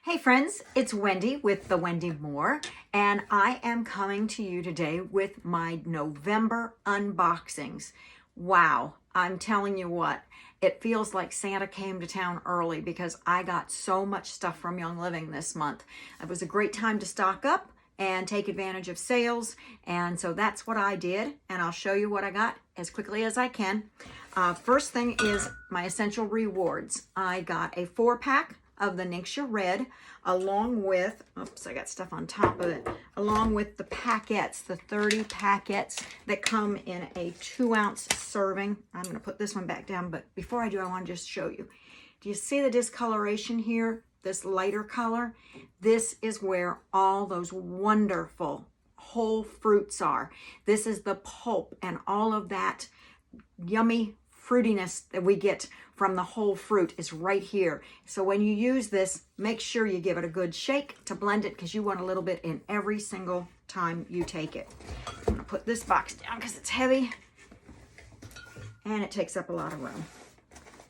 Hey friends, it's Wendy with the Wendy Moore, and I am coming to you today with my November unboxings. Wow, I'm telling you what, it feels like Santa came to town early because I got so much stuff from Young Living this month. It was a great time to stock up and take advantage of sales, and so that's what I did, and I'll show you what I got as quickly as I can. First thing is my Essential Rewards. I got a 4-pack of the Ningxia Red, along with, oops, I got stuff on top of it, along with the packets, the 30 packets that come in a 2-ounce serving. I'm going to put this one back down, but before I do, I want to just show you. Do you see the discoloration here? This lighter color? This is where all those wonderful whole fruits are. This is the pulp and all of that yummy fruitiness that we get from the whole fruit is right here. So when you use this, make sure you give it a good shake to blend it because you want a little bit in every single time you take it. I'm gonna put this box down because it's heavy and it takes up a lot of room.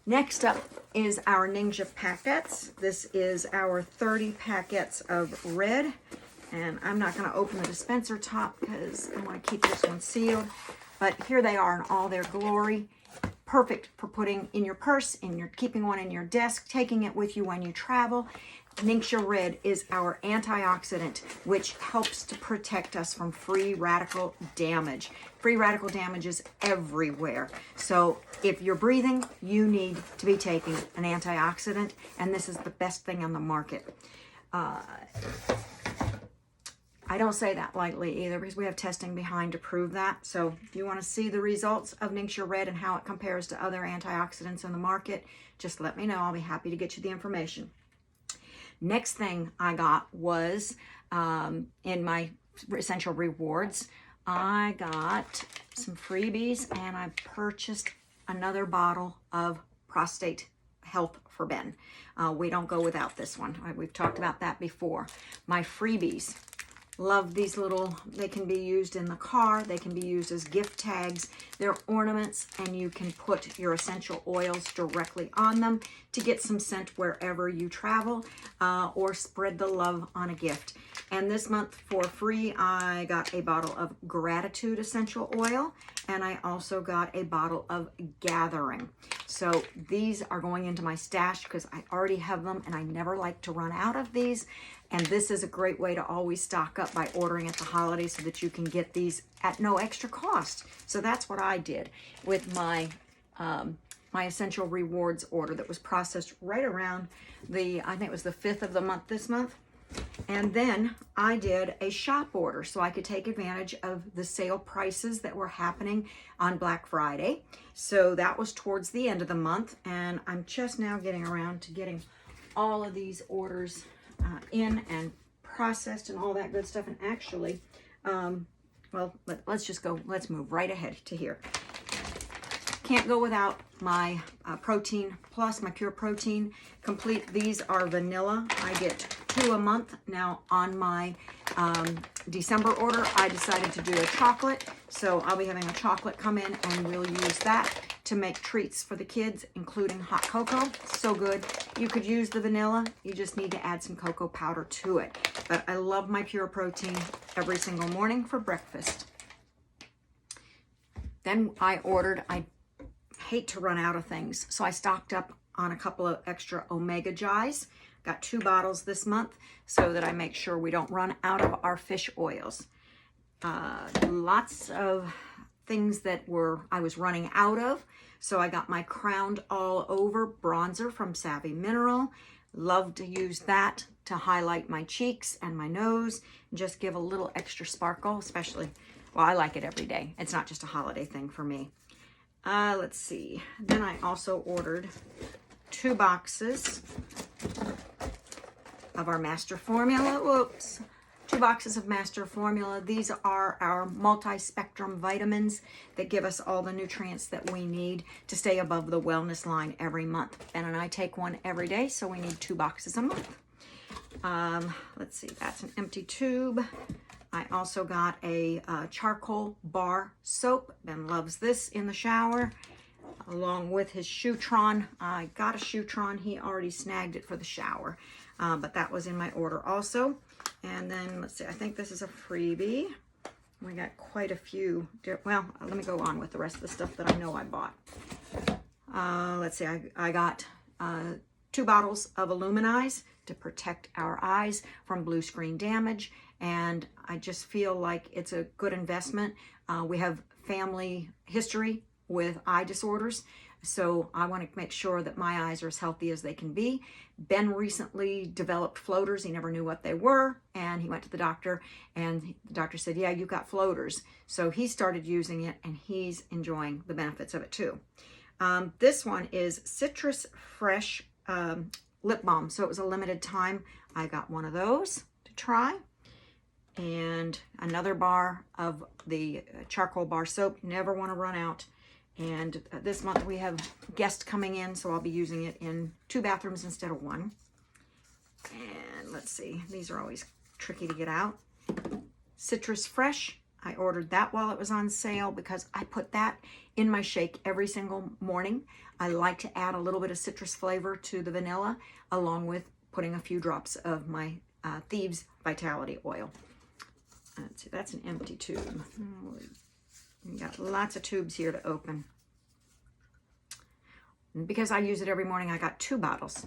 Next up is our Ningxia packets. This is our 30 packets of red, and I'm not gonna open the dispenser top because I wanna keep this one sealed, but here they are in all their glory. Perfect for putting in your purse, keeping one in your desk, taking it with you when you travel. Ningxia Red is our antioxidant, which helps to protect us from free radical damage. Free radical damage is everywhere. So if you're breathing, you need to be taking an antioxidant, and this is the best thing on the market. I don't say that lightly either because we have testing behind to prove that. So if you want to see the results of Ningxia Red and how it compares to other antioxidants in the market, just let me know. I'll be happy to get you the information. Next thing I got was in my Essential Rewards, I got some freebies and I purchased another bottle of Prostate Health for Ben. We don't go without this one. We've talked about that before. My freebies. Love these little, they can be used in the car, they can be used as gift tags, they're ornaments, and you can put your essential oils directly on them to get some scent wherever you travel, or spread the love on a gift. And this month for free, I got a bottle of Gratitude essential oil, and I also got a bottle of Gathering. So these are going into my stash because I already have them and I never like to run out of these. And this is a great way to always stock up by ordering at the holidays so that you can get these at no extra cost. So that's what I did with my my Essential Rewards order that was processed right around I think it was the 5th of the month this month. And then I did a shop order so I could take advantage of the sale prices that were happening on Black Friday. So that was towards the end of the month, and I'm just now getting around to getting all of these orders in and processed and all that good stuff. And actually, well, let's move right ahead to here. Can't go without my Protein Plus, my Pure Protein Complete. These are vanilla. I get 2 a month. Now on my December order, I decided to do a chocolate. So I'll be having a chocolate come in and we'll use that to make treats for the kids, including hot cocoa. So good. You could use the vanilla. You just need to add some cocoa powder to it. But I love my Pure Protein every single morning for breakfast. Then I hate to run out of things, so I stocked up on a couple of extra Omega Jais. Got 2 bottles this month so that I make sure we don't run out of our fish oils. Lots of things that I was running out of, so I got my Crowned All Over bronzer from Savvy Mineral. Love to use that to highlight my cheeks and my nose and just give a little extra sparkle, especially, well, I like it every day. It's not just a holiday thing for me. Let's see. Then I also ordered 2 boxes of our Master Formula. Whoops. 2 boxes of Master Formula. These are our multi-spectrum vitamins that give us all the nutrients that we need to stay above the wellness line every month. Ben and I take one every day, so we need 2 boxes a month. Let's see. That's an empty tube. I also got a charcoal bar soap. Ben loves this in the shower. along with his Shoetron. I got a Shoetron. He already snagged it for the shower. but that was in my order also. And then let's see, I think this is a freebie. We got quite a few. Well, let me go on with the rest of the stuff that I know I bought. Let's see, I got 2 bottles of Aluminize to protect our eyes from blue screen damage, and I just feel like it's a good investment. We have family history with eye disorders, so I want to make sure that my eyes are as healthy as they can be. Ben recently developed floaters. He never knew what they were, and he went to the doctor, and the doctor said, yeah, you've got floaters. So he started using it, and he's enjoying the benefits of it too. This one is Citrus Fresh lip balm. So it was a limited time. I got one of those to try. And another bar of the charcoal bar soap. Never want to run out. And this month we have guests coming in, so I'll be using it in 2 bathrooms instead of 1. And let's see, these are always tricky to get out. Citrus Fresh, I ordered that while it was on sale because I put that in my shake every single morning. I like to add a little bit of citrus flavor to the vanilla, along with putting a few drops of my Thieves Vitality Oil. Let's see, that's an empty tube. We got lots of tubes here to open. And because I use it every morning, I got 2 bottles.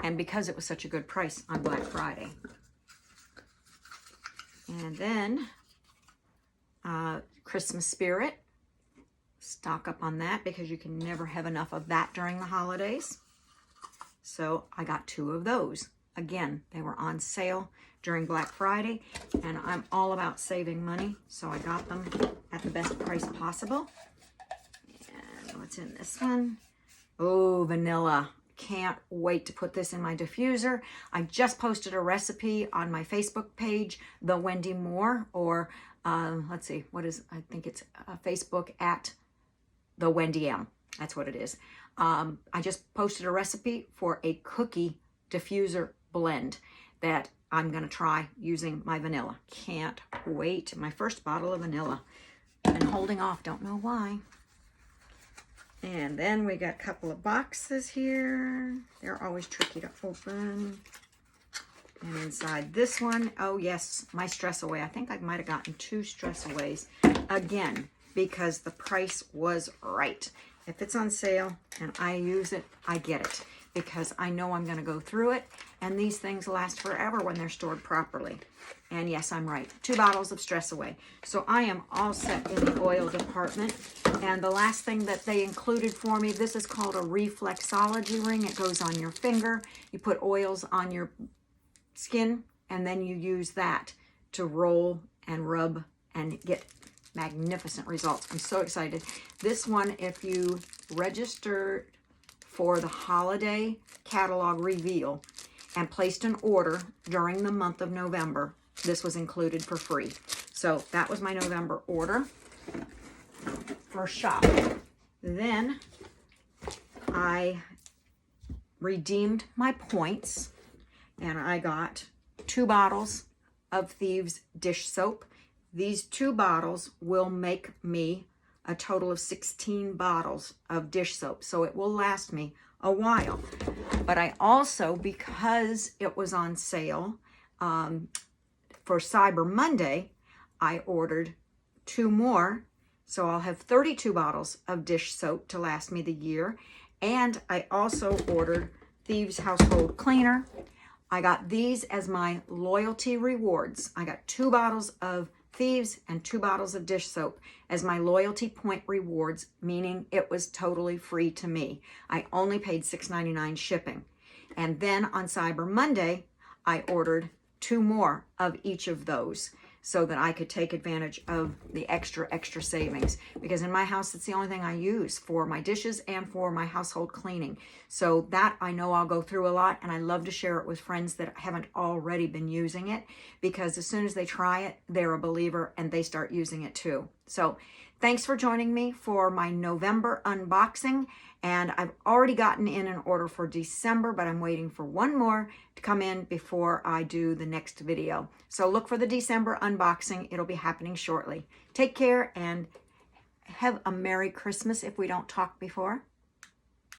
And because it was such a good price on Black Friday. And then Christmas Spirit. Stock up on that because you can never have enough of that during the holidays. So I got 2 of those. Again, they were on sale during Black Friday, and I'm all about saving money, so I got them at the best price possible. And what's in this one? Oh, vanilla. Can't wait to put this in my diffuser. I just posted a recipe on my Facebook page, The Wendy Moore, or let's see, I think it's Facebook at The Wendym. That's what it is. I just posted a recipe for a cookie diffuser blend that I'm going to try using my vanilla. Can't wait. My first bottle of vanilla. And holding off, don't know why. And then we got a couple of boxes here. They're always tricky to open. And inside this one, oh yes, my Stress Away. I think I might have gotten 2 Stress Aways. Again, because the price was right. If it's on sale and I use it, I get it. Because I know I'm going to go through it. And these things last forever when they're stored properly. And yes, I'm right. 2 bottles of Stress Away. So I am all set in the oil department. And the last thing that they included for me, this is called a reflexology ring. It goes on your finger. You put oils on your skin, and then you use that to roll and rub and get magnificent results. I'm so excited. This one, if you registered for the holiday catalog reveal and placed an order during the month of November, this was included for free. So that was my November order for shop. Then I redeemed my points and I got 2 bottles of Thieves dish soap. These 2 bottles will make me a total of 16 bottles of dish soap. So it will last me a while. But I also, because it was on sale for Cyber Monday, I ordered 2 more. So I'll have 32 bottles of dish soap to last me the year. And I also ordered Thieves Household Cleaner. I got these as my loyalty rewards. I got 2 bottles of Thieves and 2 bottles of dish soap as my loyalty point rewards, meaning it was totally free to me. I only paid $6.99 shipping. And then on Cyber Monday, I ordered 2 more of each of those so that I could take advantage of the extra savings. Because in my house, it's the only thing I use for my dishes and for my household cleaning. So that I know I'll go through a lot, and I love to share it with friends that haven't already been using it, because as soon as they try it, they're a believer and they start using it too. So thanks for joining me for my November unboxing. And I've already gotten in an order for December, but I'm waiting for 1 more to come in before I do the next video. So look for the December unboxing. It'll be happening shortly. Take care and have a Merry Christmas if we don't talk before.